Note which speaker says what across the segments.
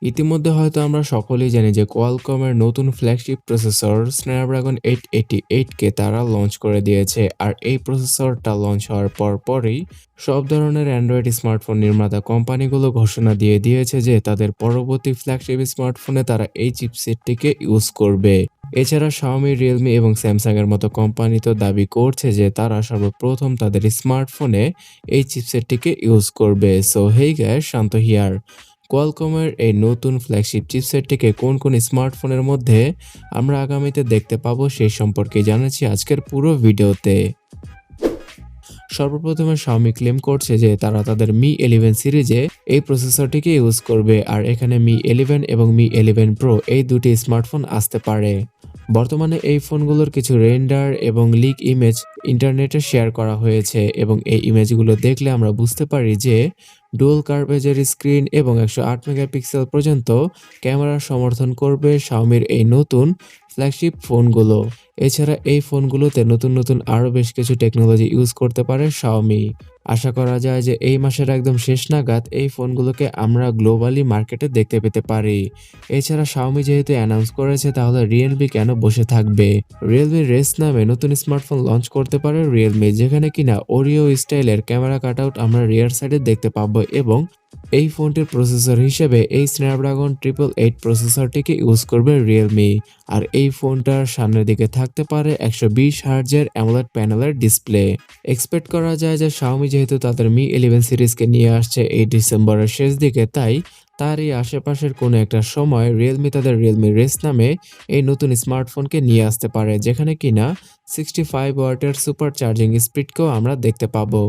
Speaker 1: ইতিমধ্যে হয়তো আমরা সকলেই জানি যে কোয়ালকমের নতুন ফ্ল্যাগশিপ প্রসেসর স্ন্যাপড্রাগন 888 কে তারা লঞ্চ করে দিয়েছে। আর এই প্রসেসরটা লঞ্চ হওয়ার পরই সব ধরনের অ্যান্ড্রয়েড স্মার্টফোন নির্মাতা কোম্পানিগুলো ঘোষণা দিয়ে দিয়েছে যে তাদের পরবর্তী ফ্ল্যাগশিপ স্মার্টফোনে তারা এই চিপসেটটিকে ইউজ করবে। এছাড়া Xiaomi, Realme এবং Samsung এর মতো কোম্পানি তো দাবি করছে যে তারা সর্বপ্রথম তাদের স্মার্টফোনে এই চিপসেটটিকে ইউজ করবে। So hey guys, Shanto here. কোয়ালকমের এই নতুন ফ্ল্যাগশিপ চিপসেটটিকে কোন কোন স্মার্টফোনের মধ্যে আমরা আগামীতে দেখতে পাবো সেই সম্পর্কে জানাচ্ছি আজকের পুরো ভিডিওতে। সর্বপ্রথমে Xiaomi ক্লেম করছে যে তারা তাদের Mi 11 সিরিজে এই প্রসেসরটিকে ইউজ করবে, আর এখানে Mi 11 এবং Mi 11 Pro এই দুটি স্মার্টফোন আসতে পারে। বর্তমানে এই ফোনগুলোর কিছু রেন্ডার এবং লিক ইমেজ ইন্টারনেটে শেয়ার করা হয়েছে এবং এই ইমেজগুলো দেখলে আমরা বুঝতে পারি যে ডুয়াল কার্ভেজের স্ক্রিন এবং 108 মেগাপিক্সেল পর্যন্ত ক্যামেরার সমর্থন করবে Xiaomiর এই নতুন ফ্ল্যাগশিপ ফোনগুলো। এছাড়া এই ফোনগুলোতে নতুন আরও বেশ কিছু টেকনোলজি ইউজ করতে পারে Xiaomi। আশা করা যায় যে এই মাসের একদম শেষ নাগাদ এই ফোনগুলোকে আমরা গ্লোবালি মার্কেটে দেখতে পেতে পারি। এছাড়া Xiaomi যেহেতু অ্যানাউন্স করেছে, তাহলে Realme কেন বসে থাকবে? Realme রেস নামে নতুন স্মার্টফোন লঞ্চ করতে পারে Realme, যেখানে কিনা ওরিও স্টাইলের ক্যামেরা কাটআউট আমরা রিয়ার সাইডে দেখতে পাবো এবং এই ফোনটির প্রসেসর হিসেবে এই স্ন্যাপড্রাগন 888 প্রসেসরটিকে ইউজ করবে Realme। আর এই ফোনটার সামনের দিকে থাকতে পারে 120 হার্টজের অ্যামোলেড প্যানেলের ডিসপ্লে। এক্সপেক্ট করা যায় যে Xiaomi যেহেতু তাদের Mi 11 সিরিজকে নিয়ে আসছে এই ডিসেম্বরের শেষ দিকে, তাই তার এই আশেপাশের কোনো একটা সময় Realme তাদের Realme রেস নামে এই নতুন স্মার্টফোনকে নিয়ে আসতে পারে, যেখানে কিনা 65 ওয়াটের সুপার চার্জিং স্পিডকেও আমরা দেখতে পাবো।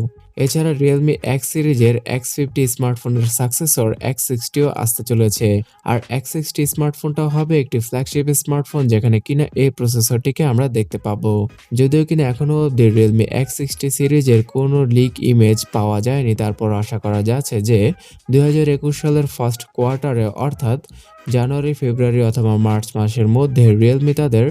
Speaker 1: এছাড়া Realme X সিরিজের X50 স্মার্টফোনের সাকসেসর X60ও আসতে চলেছে। আর X60 স্মার্টফোনটাও হবে একটি ফ্ল্যাগশিপ স্মার্টফোন, যেখানে কিনা এই প্রসেসরটিকে আমরা দেখতে পাবো। যদিও কিনা এখনো অব্দি Realme X60 সিরিজের কোনো লিক ইমেজ পাওয়া যায়নি, তারপর আশা করা যাচ্ছে যে 2021 সালের ফার্স্ট কোয়ার্টারে অর্থাৎ জানুয়ারি, ফেব্রুয়ারি অথবা মার্চ মাসের মধ্যে Realme তাদের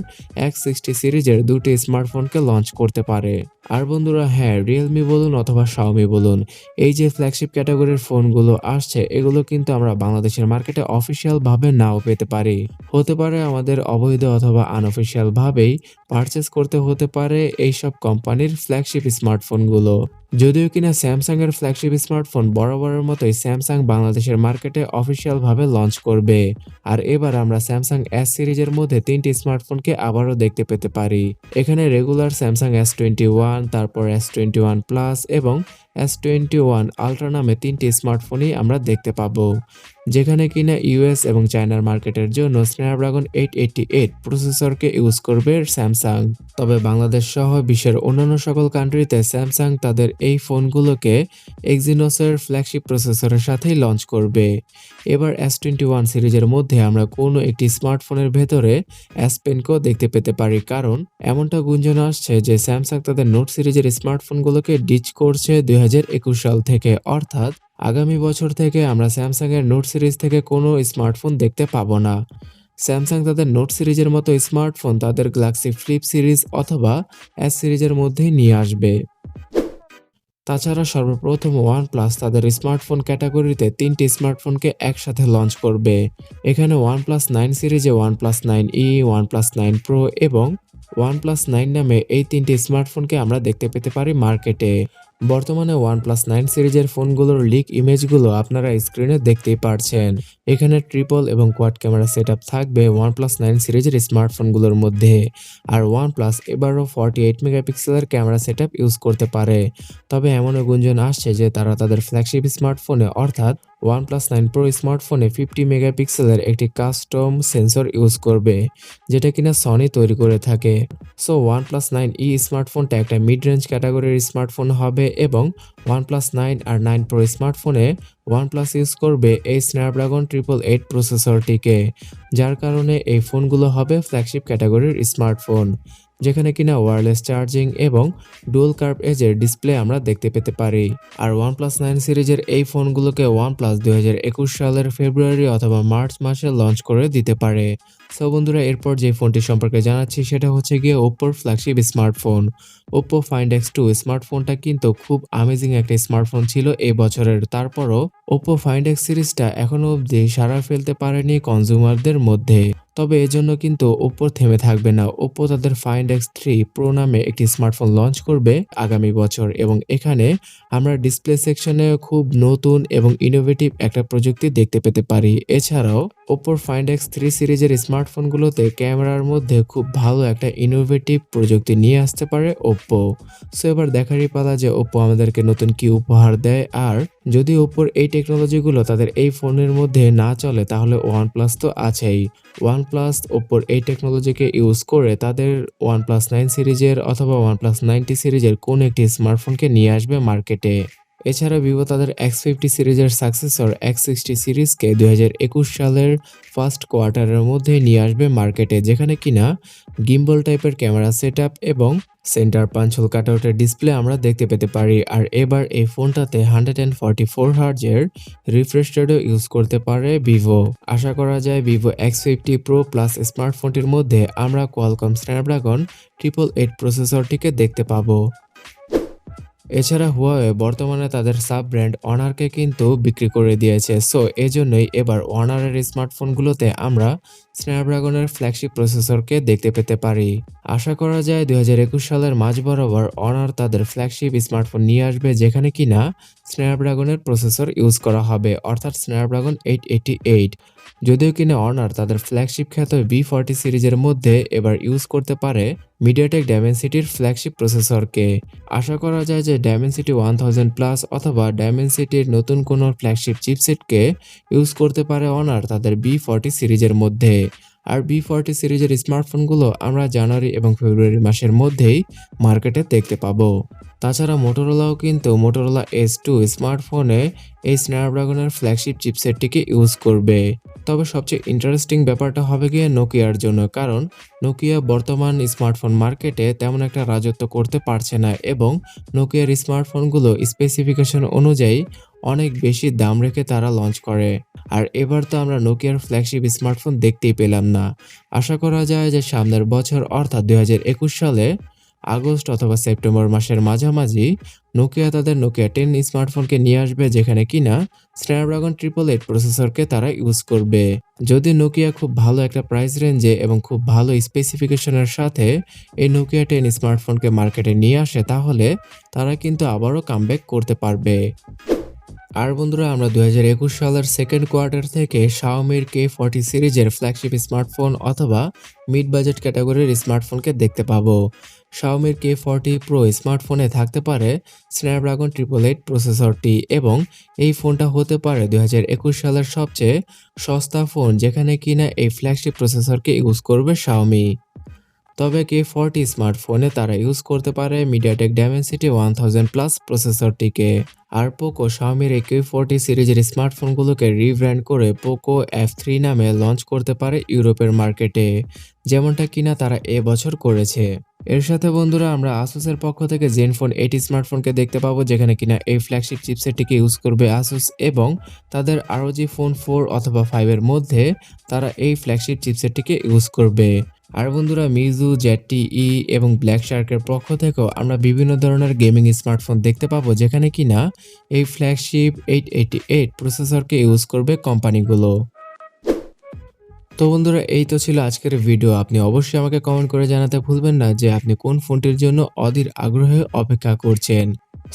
Speaker 1: X60 সিরিজের দুটি স্মার্টফোনকে লঞ্চ করতে পারে। আর বন্ধুরা, হ্যাঁ, Realme বলুন অথবা Xiaomi বলুন, এই যে ফ্ল্যাগশিপ ক্যাটাগরির ফোনগুলো আসছে, এগুলো কিন্তু আমরা বাংলাদেশের মার্কেটে অফিসিয়াল ভাবে নাও পেতে পারি। হতে পারে আমাদের অবৈধ অথবা আনঅফিসিয়াল ভাবেই পারচেস করতে হতে পারে এইসব কোম্পানির ফ্ল্যাগশিপ স্মার্টফোনগুলো। যদিও কিনা Samsung এর ফ্ল্যাগশিপ স্মার্টফোন বরাবরের মতোই Samsung বাংলাদেশের মার্কেটে অফিসিয়াল ভাবে লঞ্চ করবে। আর এবার আমরা Samsung S সিরিজের মধ্যে তিনটি স্মার্টফোনকে আবারও দেখতে পেতে পারি। এখানে রেগুলার Samsung S21, তারপর S21 প্লাস এবং S21 আলট্রা নামে তিনটি স্মার্টফোনই আমরা দেখতে পাবো, যেখানে কিনা ইউএস এবং চায়নার মার্কেটের জন্য স্ন্যাপড্রাগন 888 প্রসেসরকে ইউজ করবে Samsung। তবে বাংলাদেশ সহ বিশ্বের অন্যান্য সকল কান্ট্রিতে Samsung তাদের এই ফোনগুলোকে এক্সিনোসের ফ্ল্যাগশিপ প্রসেসরের সাথেই লঞ্চ করবে। এবার S21 সিরিজের মধ্যে আমরা কোনো একটি স্মার্টফোনের ভেতরে S Penকেও দেখতে পেতে পারি, কারণ এমনটা গুঞ্জন আসছে যে Samsung তাদের নোট সিরিজের স্মার্টফোনগুলোকে ডিচ করছে 2021 সাল থেকে, অর্থাৎ আগামী বছর থেকে আমরা Samsung এর নোট সিরিজ থেকে কোনো স্মার্টফোন দেখতে পাবো না। Samsung তাদের নোট সিরিজের মতো স্মার্টফোন তাদের গ্যালাক্সি ফ্লিপ সিরিজ অথবা S সিরিজের মধ্যেই নিয়ে আসবে। তাছাড়া সর্বপ্রথম OnePlus তাদের স্মার্টফোন ক্যাটাগরিতে তিনটি স্মার্টফোনকে একসাথে লঞ্চ করবে। এখানে OnePlus 9 সিরিজে OnePlus 9e, OnePlus 9 Pro এবং OnePlus 9 নামে এই তিনটি স্মার্টফোনকে আমরা দেখতে পেতে পারি মার্কেটে। বর্তমানে OnePlus 9 সিরিজের ফোনগুলোর লিক ইমেজগুলো আপনারা স্ক্রিনে দেখতেই পারছেন। এখানে ট্রিপল এবং কোয়াড ক্যামেরা সেটআপ থাকবে OnePlus 9 সিরিজের স্মার্টফোনগুলোর মধ্যে। আর OnePlus এবারও 48 মেগাপিক্সেলের ক্যামেরা সেটআপ ইউজ করতে পারে। তবে এমনও গুঞ্জন আসছে যে তারা তাদের ফ্ল্যাগশিপ স্মার্টফোনে অর্থাৎ OnePlus 9 Pro স্মার্টফোনে 50 মেগাপিক্সেলের একটি কাস্টম সেন্সর ইউজ করবে, যেটা কিনা সনি তৈরি করে থাকে। সো OnePlus 9e স্মার্টফোনটা একটা মিড রেঞ্জ ক্যাটাগরির স্মার্টফোন হবে এবং OnePlus 9 আর 9 Pro স্মার্টফোনে OnePlus ইউজ করবে এই স্ন্যাপড্রাগন 888 প্রসেসরটিকে, যার কারণে এই ফোনগুলো হবে ফ্ল্যাগশিপ ক্যাটাগরির স্মার্টফোন। যেখানে কিনা ওয়্যারলেস চার্জিং এবং ডুয়াল কার্ভ এজের ডিসপ্লে আমরা দেখতে পেতে পারি। আর OnePlus 9 সিরিজের এই ফোনগুলোকে OnePlus 2021 সালের ফেব্রুয়ারি অথবা মার্চ মাসে লঞ্চ করে দিতে পারে। সো বন্ধুরা, এরপর যে ফোনটি সম্পর্কে জানাচ্ছি সেটা হচ্ছে গিয়ে ওপ্পোর flagship smartphone Oppo Find X2। স্মার্টফোনটা কিন্তু খুব আমেজিং একটা স্মার্টফোন ছিল এই বছরের। তারপরও ওপ্পো ফাইন্ড X সিরিজটা এখনো অবধি সাড়া ফেলতে পারেনি কনজিউমারদের মধ্যে। তবে এজন্য কিন্তু ওপ্পো থেমে থাকবে না। ওপ্পো তাদের ফাইন্ড X3 প্রো নামে একটি স্মার্টফোন লঞ্চ করবে আগামী বছর, এবং এখানে আমরা ডিসপ্লে সেকশনে খুব নতুন এবং ইনোভেটিভ একটা প্রযুক্তি দেখতে পেতে পারি। এছাড়াও ওপ্পোর ফাইন্ড X3 সিরিজের স্মার্টফোনগুলোতে ক্যামেরার মধ্যে খুব ভালো একটা ইনোভেটিভ প্রযুক্তি নিয়ে আসতে পারে ওপ্পো। সো এবার দেখারই পালা যে ওপ্পো আমাদেরকে নতুন কি উপহার দেয়। আর যদি ওপ্পোর এই টেকনোলজিগুলো তাদের এই ফোনের মধ্যে না চলে তাহলে ওয়ানপ্লাস তো আছেই। ওয়ানপ্লাস ওপ্পোর এই টেকনোলজিকে ইউজ করে তাদের OnePlus 9 সিরিজের অথবা OnePlus 90 সিরিজের কোন একটি স্মার্টফোনকে নিয়ে আসবে মার্কেটে। এছাড়া ভিভো তাদের X50 সিরিজের সাকসেসর X60 সিরিজকে 2021 সালের ফার্স্ট কোয়ার্টারের মধ্যে নিয়ে আসবে মার্কেটে, যেখানে কিনা গিম্বল টাইপের ক্যামেরা সেটআপ এবং সেন্টার পাঞ্চ হোল কাটআউটের ডিসপ্লে আমরা দেখতে পেতে পারি। আর এবার এই ফোনটাতে 144 হার্জের রিফ্রেশ রেটও ইউজ করতে পারে ভিভো। আশা করা যায় ভিভো X50 প্রো প্লাস স্মার্টফোনটির মধ্যে আমরা কোয়ালকম স্ন্যাপড্রাগন 888 প্রসেসরটিকে দেখতে পাবো। এছাড়া হুয়াওয়ে বর্তমানে তাদের সাব ব্র্যান্ড অনারকে কিন্তু বিক্রি করে দিয়েছে। সো এজন্যই এবার অনারের স্মার্টফোনগুলোতে আমরা স্ন্যাপড্রাগনের ফ্ল্যাগশিপ প্রসেসরকে দেখতে পেতে পারি। আশা করা যায় 2021 সালের মাঝ বরাবর অনার তাদের ফ্ল্যাগশিপ স্মার্টফোন নিয়ে আসবে, যেখানে কিনা স্ন্যাপড্রাগনের প্রসেসর ইউজ করা হবে, অর্থাৎ স্ন্যাপড্রাগন 888। যদিও কিনা অনার তাদের ফ্ল্যাগশিপ খ্যাত V40 সিরিজের মধ্যে এবার ইউজ করতে পারে মিডিয়াটেক ডায়মেনসিটির ফ্ল্যাগশিপ প্রসেসরকে। আশা করা যায় যে ডায়মেনসিটি 1000 প্লাস অথবা ডায়মেনসিটির নতুন কোনো ফ্ল্যাগশিপ চিপসেটকে ইউজ করতে পারে অনার তাদের B40 সিরিজের মধ্যে। আর B40 সিরিজের স্মার্টফোনগুলো আমরা জানুয়ারি এবং ফেব্রুয়ারি মাসের মধ্যেই মার্কেটে দেখতে পাবো। তাছাড়া মোটরোলাও কিন্তু মোটরোলা S2 স্মার্টফোনে এই স্ন্যাপড্রাগনের ফ্ল্যাগশিপ চিপসেটটিকে ইউজ করবে। তবে সবচেয়ে ইন্টারেস্টিং ব্যাপারটা হবে গিয়ে নোকিয়ার জন্য, কারণ নোকিয়া বর্তমান স্মার্টফোন মার্কেটে তেমন একটা রাজত্ব করতে পারছে না এবং নোকিয়ার স্মার্টফোনগুলো স্পেসিফিকেশন অনুযায়ী অনেক বেশি দাম রেখে তারা লঞ্চ করে। আর এবার তো আমরা নোকিয়ার ফ্ল্যাগশিপ স্মার্টফোন দেখতেই পেলাম না। আশা করা যায় যে সামনের বছর অর্থাৎ 2021 সালে আগস্ট অথবা সেপ্টেম্বর মাসের মাঝামাঝি নোকিয়া তাদের নোকিয়া 10 স্মার্টফোনকে নিয়ে আসবে, যেখানে কিনা স্ন্যাপড্রাগন 888 প্রসেসরকে তারা ইউজ করবে। যদি নোকিয়া খুব ভালো একটা প্রাইস রেঞ্জে এবং খুব ভালো স্পেসিফিকেশনের সাথে এই নোকিয়া 10 স্মার্টফোনকে মার্কেটে নিয়ে আসে তাহলে তারা কিন্তু আবারও কামব্যাক করতে পারবে। আর বন্ধুরা, আমরা 2021 সালের সেকেন্ড কোয়ার্টার থেকে Xiaomiর K40 সিরিজের ফ্ল্যাগশিপ স্মার্টফোন অথবা মিড বাজেট ক্যাটাগরির স্মার্টফোনকে দেখতে পাবো। Xiaomiর K40 প্রো স্মার্টফোনে থাকতে পারে স্ন্যাপড্রাগন 888 প্রসেসরটি, এবং এই ফোনটা হতে পারে 2021 সালের সবচেয়ে সস্তা ফোন, যেখানে কিনা এই ফ্ল্যাগশিপ প্রসেসরকে ইউজ করবে Xiaomi। তবে K40 স্মার্টফোনে তারা ইউজ করতে পারে মিডিয়াটেক ডায়মেনসিটি 1000 প্লাস প্রসেসরটিকে। আর পোকো Xiaomiর এই K40 সিরিজের স্মার্টফোনগুলোকে রিব্র্যান্ড করে পোকো F3 নামে লঞ্চ করতে পারে ইউরোপের মার্কেটে, যেমনটা কিনা তারা এবছর করেছে। এর সাথে বন্ধুরা, আমরা আসুসের পক্ষ থেকে জেনফোন 8 স্মার্টফোনকে দেখতে পাবো, যেখানে কিনা এই ফ্ল্যাগশিপ চিপসেটটিকে ইউজ করবে আসুস, এবং তাদের ROG ফোন 4 অথবা 5 এর মধ্যে তারা এই ফ্ল্যাগশিপ চিপসেটটিকে ইউজ করবে। আর বন্ধুরা, মিজু, ZTE এবং ব্ল্যাক শার্কের পক্ষ থেকেও আমরা বিভিন্ন ধরনের গেমিং স্মার্টফোন দেখতে পাবো, যেখানে কিনা এই ফ্ল্যাগশিপ 888 প্রসেসরকে ইউজ করবে কোম্পানিগুলো। তো বন্ধুরা, এই তো ছিল আজকের ভিডিও। আপনি অবশ্যই আমাকে কমেন্ট করে জানাতে ভুলবেন না যে আপনি কোন ফোনটির জন্য অধীর আগ্রহে অপেক্ষা করছেন।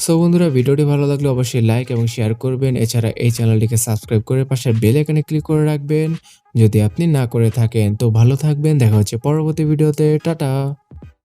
Speaker 1: সো বন্ধুরা, ভিডিওটি ভালো লাগলে অবশ্যই লাইক এবং শেয়ার করবেন। এছাড়া এই চ্যানেলটিকে সাবস্ক্রাইব করে পাশের বেল আইকনে ক্লিক করে রাখবেন যদি আপনি না করে থাকেন। তো ভালো থাকবেন, দেখা হচ্ছে পরবর্তী ভিডিওতে। টাটা।